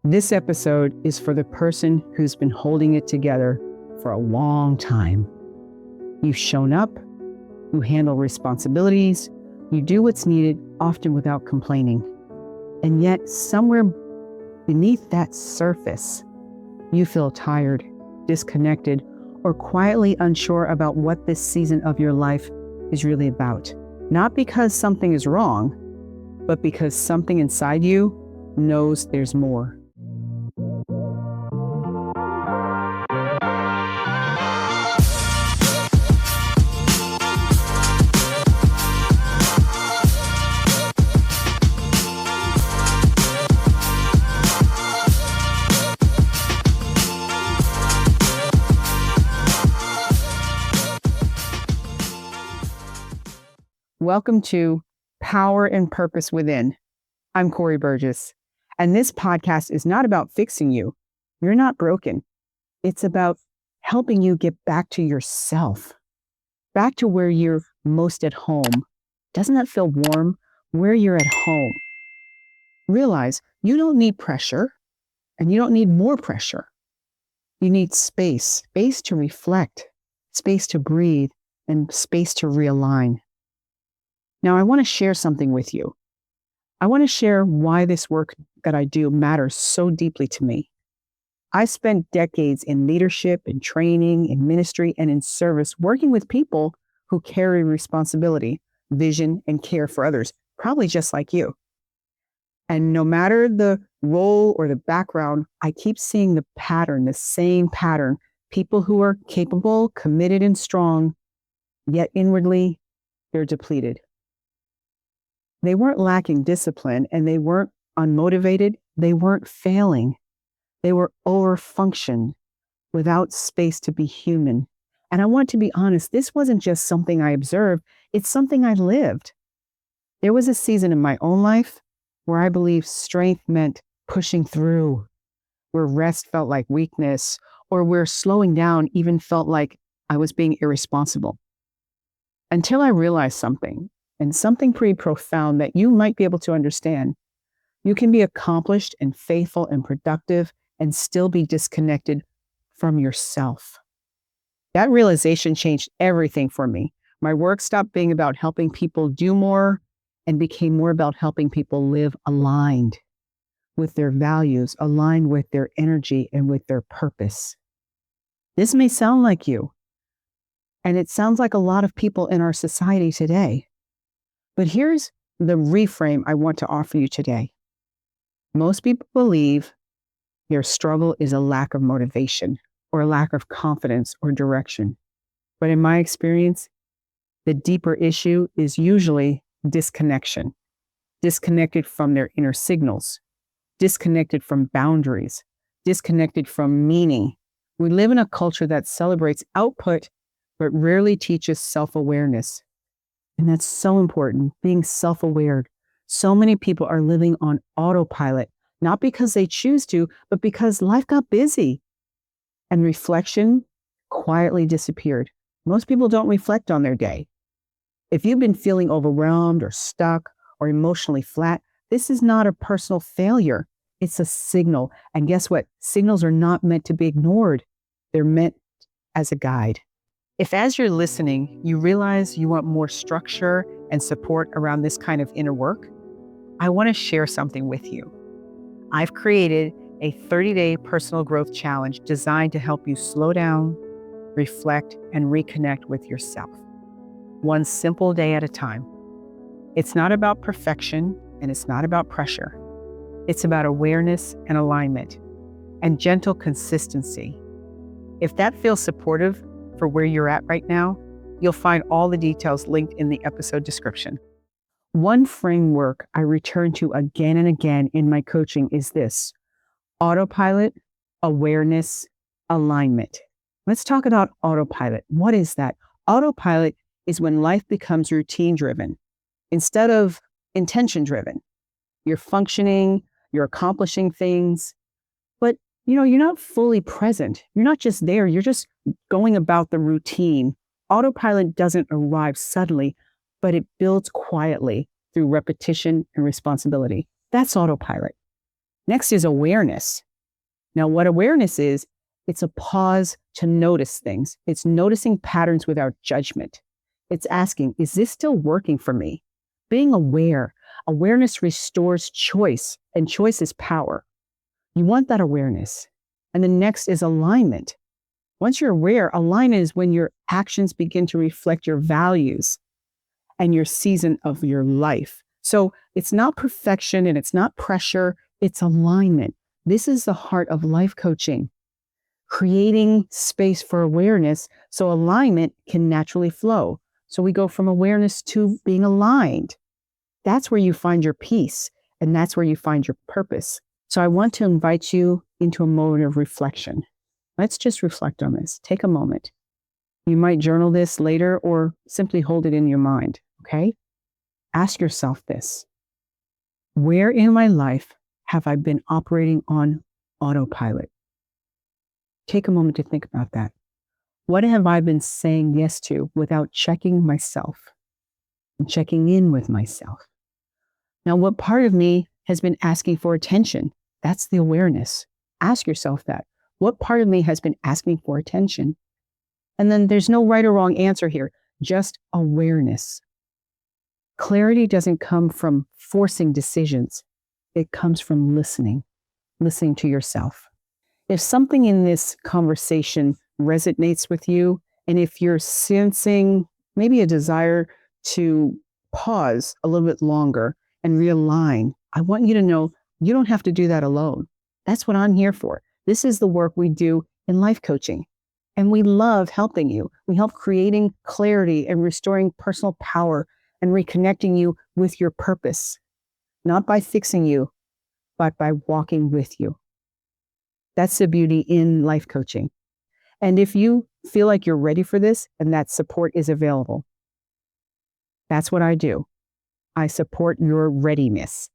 This episode is for the person who's been holding it together for a long time. You've shown up, you handle responsibilities, you do what's needed, often without complaining. And yet, somewhere beneath that surface, you feel tired, disconnected, or quietly unsure about what this season of your life is really about. Not because something is wrong, but because something inside you knows there's more. Welcome to Power and Purpose Within. I'm Kori Burgess, and this podcast is not about fixing you. You're not broken. It's about helping you get back to yourself, back to where you're most at home. Doesn't that feel warm? Where you're at home. Realize you don't need pressure, and you don't need more pressure. You need space to reflect, space to breathe, and space to realign. Now, I want to share something with you. I want to share why this work that I do matters so deeply to me. I spent decades in leadership, in training, in ministry, and in service, working with people who carry responsibility, vision, and care for others, probably just like you. And no matter the role or the background, I keep seeing the pattern, the same pattern. People who are capable, committed, and strong, yet inwardly, they're depleted. They weren't lacking discipline, and they weren't unmotivated. They weren't failing. They were overfunctioned without space to be human. And I want to be honest, this wasn't just something I observed. It's something I lived. There was a season in my own life where I believed strength meant pushing through, where rest felt like weakness, or where slowing down even felt like I was being irresponsible. Until I realized something. And something pretty profound that you might be able to understand. You can be accomplished and faithful and productive and still be disconnected from yourself. That realization changed everything for me. My work stopped being about helping people do more and became more about helping people live aligned with their values, aligned with their energy and with their purpose. This may sound like you, and it sounds like a lot of people in our society today. But here's the reframe I want to offer you today. Most people believe their struggle is a lack of motivation or a lack of confidence or direction. But in my experience, the deeper issue is usually disconnection, disconnected from their inner signals, disconnected from boundaries, disconnected from meaning. We live in a culture that celebrates output, but rarely teaches self-awareness. And that's so important, being self-aware. So many people are living on autopilot, not because they choose to, but because life got busy. And reflection quietly disappeared. Most people don't reflect on their day. If you've been feeling overwhelmed or stuck or emotionally flat, this is not a personal failure. It's a signal. And guess what? Signals are not meant to be ignored. They're meant as a guide. If as you're listening, you realize you want more structure and support around this kind of inner work, I want to share something with you. I've created a 30-day personal growth challenge designed to help you slow down, reflect, and reconnect with yourself. One simple day at a time. It's not about perfection, and it's not about pressure. It's about awareness and alignment and gentle consistency. If that feels supportive for where you're at right now, you'll find all the details linked in the episode description. One framework I return to again and again in my coaching is this: autopilot, awareness, alignment. Let's talk about autopilot. What is that? Autopilot is when life becomes routine-driven instead of intention-driven. You're functioning, you're accomplishing things, but you're not fully present. You're not just there, you're just going about the routine. Autopilot doesn't arrive suddenly, but it builds quietly through repetition and responsibility. That's autopilot. Next is awareness. Now, what awareness is, it's a pause to notice things. It's noticing patterns without judgment. It's asking, is this still working for me? Being aware. Awareness restores choice, and choice is power. You want that awareness. And the next is alignment. Once you're aware, alignment is when your actions begin to reflect your values and your season of your life. So it's not perfection and it's not pressure, it's alignment. This is the heart of life coaching, creating space for awareness so alignment can naturally flow. So we go from awareness to being aligned. That's where you find your peace, and that's where you find your purpose. So I want to invite you into a moment of reflection. Let's just reflect on this. Take a moment. You might journal this later or simply hold it in your mind, okay? Ask yourself this. Where in my life have I been operating on autopilot? Take a moment to think about that. What have I been saying yes to without checking myself and checking in with myself? Now, what part of me has been asking for attention? That's the awareness. Ask yourself that. What part of me has been asking for attention? And then there's no right or wrong answer here, just awareness. Clarity doesn't come from forcing decisions. It comes from listening to yourself. If something in this conversation resonates with you, and if you're sensing maybe a desire to pause a little bit longer and realign, I want you to know you don't have to do that alone. That's what I'm here for. This is the work we do in life coaching. And we love helping you. We help creating clarity and restoring personal power and reconnecting you with your purpose, not by fixing you, but by walking with you. That's the beauty in life coaching. And if you feel like you're ready for this and that support is available, that's what I do. I support your readiness.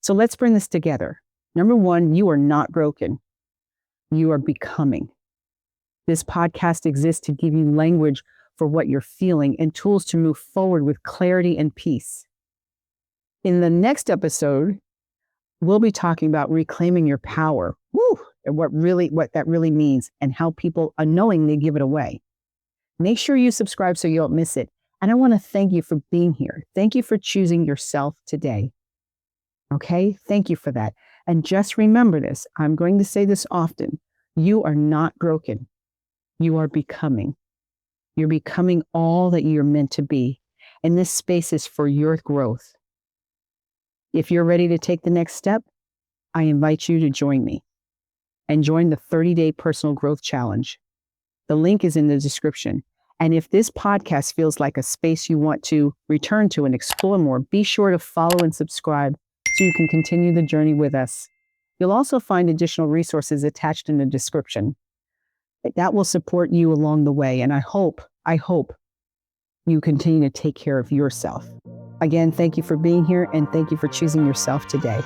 So let's bring this together. Number one, you are not broken. You are becoming. This podcast exists to give you language for what you're feeling and tools to move forward with clarity and peace. In the next episode, we'll be talking about reclaiming your power. Woo! And what that really means and how people unknowingly give it away. Make sure you subscribe so you don't miss it. And I want to thank you for being here. Thank you for choosing yourself today. Okay? Thank you for that. And just remember this. I'm going to say this often. You are not broken. You are becoming. You're becoming all that you're meant to be. And this space is for your growth. If you're ready to take the next step, I invite you to join me and join the 30-day personal growth challenge. The link is in the description. And if this podcast feels like a space you want to return to and explore more, be sure to follow and subscribe so you can continue the journey with us. You'll also find additional resources attached in the description. That will support you along the way. And I hope you continue to take care of yourself. Again, thank you for being here and thank you for choosing yourself today.